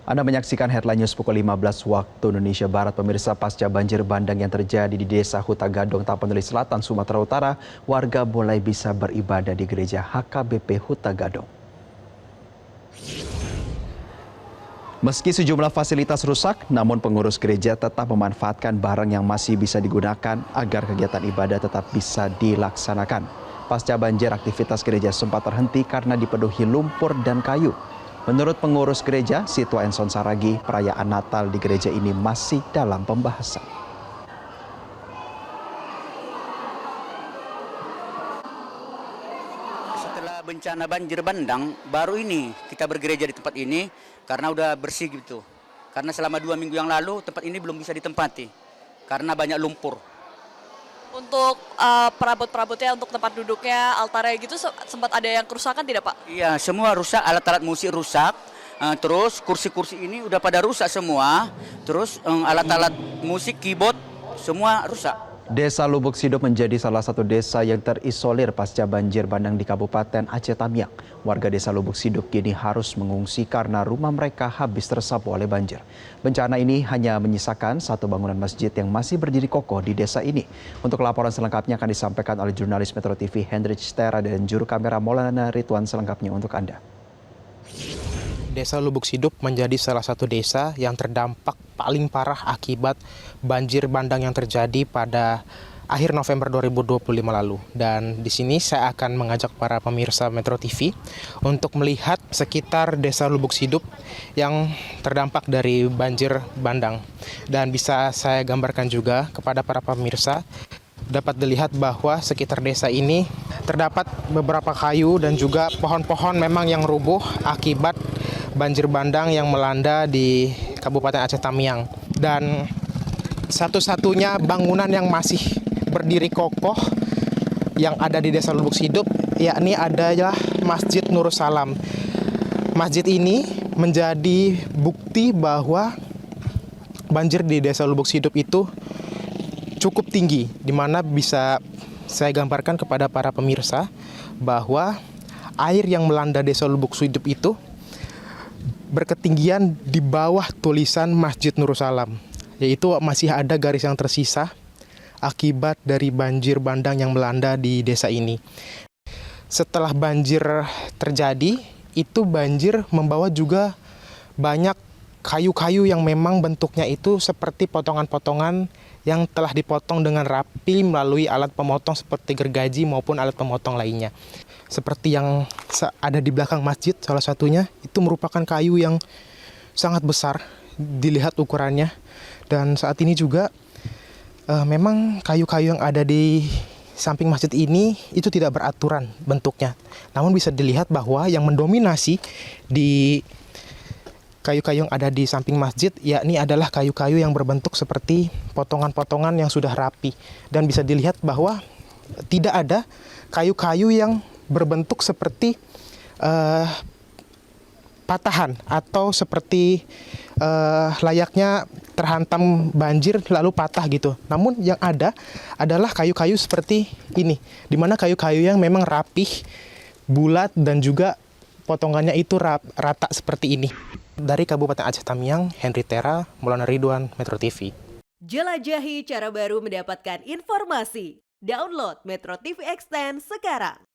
Anda menyaksikan Headline News pukul 15 waktu Indonesia Barat. Pemirsa, pasca banjir bandang yang terjadi di Desa Huta Gadong, Tapanuli Selatan, Sumatera Utara, warga mulai bisa beribadah di gereja HKBP Huta Gadong. Meski sejumlah fasilitas rusak, namun pengurus gereja tetap memanfaatkan barang yang masih bisa digunakan agar kegiatan ibadah tetap bisa dilaksanakan. Pasca banjir, aktivitas gereja sempat terhenti karena dipenuhi lumpur dan kayu. Menurut pengurus gereja, Sitwa Enson Saragi, perayaan Natal di gereja ini masih dalam pembahasan. Setelah bencana banjir bandang, baru ini kita bergereja di tempat ini karena udah bersih gitu. Karena selama 2 minggu yang lalu tempat ini belum bisa ditempati karena banyak lumpur. Untuk perabot-perabotnya, untuk tempat duduknya, altarnya gitu sempat ada yang kerusakan tidak, Pak? Iya, semua rusak, alat-alat musik rusak. Terus kursi-kursi ini udah pada rusak semua. Terus alat-alat musik, keyboard, semua rusak. Desa Lubuk Sidop menjadi salah satu desa yang terisolir pasca banjir bandang di Kabupaten Aceh Tamiang. Warga desa Lubuk Sidop kini harus mengungsi karena rumah mereka habis tersapu oleh banjir. Bencana ini hanya menyisakan satu bangunan masjid yang masih berdiri kokoh di desa ini. Untuk laporan selengkapnya akan disampaikan oleh jurnalis Metro TV Hendrik Stera dan juru kamera Maulana Ridwan selengkapnya untuk Anda. Desa Lubuk Sidop menjadi salah satu desa yang terdampak paling parah akibat banjir bandang yang terjadi pada akhir November 2025 lalu. Dan di sini saya akan mengajak para pemirsa Metro TV untuk melihat sekitar Desa Lubuk Sidop yang terdampak dari banjir bandang. Dan bisa saya gambarkan juga kepada para pemirsa, dapat dilihat bahwa sekitar desa ini terdapat beberapa kayu dan juga pohon-pohon memang yang rubuh akibat banjir bandang yang melanda di Kabupaten Aceh Tamiang. Dan satu-satunya bangunan yang masih berdiri kokoh yang ada di Desa Lubuk Sidop yakni adalah Masjid Nurul Salam. Masjid ini menjadi bukti bahwa banjir di Desa Lubuk Sidop itu cukup tinggi, di mana bisa saya gambarkan kepada para pemirsa bahwa air yang melanda Desa Lubuk Sidop itu berketinggian di bawah tulisan Masjid Nurul Salam, yaitu masih ada garis yang tersisa akibat dari banjir bandang yang melanda di desa ini. Setelah banjir terjadi, itu banjir membawa juga banyak kayu-kayu yang memang bentuknya itu seperti potongan-potongan yang telah dipotong dengan rapi melalui alat pemotong seperti gergaji maupun alat pemotong lainnya. Seperti yang ada di belakang masjid, salah satunya itu merupakan kayu yang sangat besar dilihat ukurannya. Dan saat ini juga memang kayu-kayu yang ada di samping masjid ini itu tidak beraturan bentuknya. Namun bisa dilihat bahwa yang mendominasi di kayu-kayu yang ada di samping masjid yakni adalah kayu-kayu yang berbentuk seperti potongan-potongan yang sudah rapi. Dan bisa dilihat bahwa tidak ada kayu-kayu yang berbentuk seperti patahan atau seperti layaknya terhantam banjir lalu patah gitu. Namun yang ada adalah kayu-kayu seperti ini, di mana kayu-kayu yang memang rapih, bulat dan juga potongannya itu rata seperti ini. Dari Kabupaten Aceh Tamiang, Henry Tera, Maulana Ridwan, Metro TV. Jelajahi cara baru mendapatkan informasi. Download Metro TV Extend sekarang.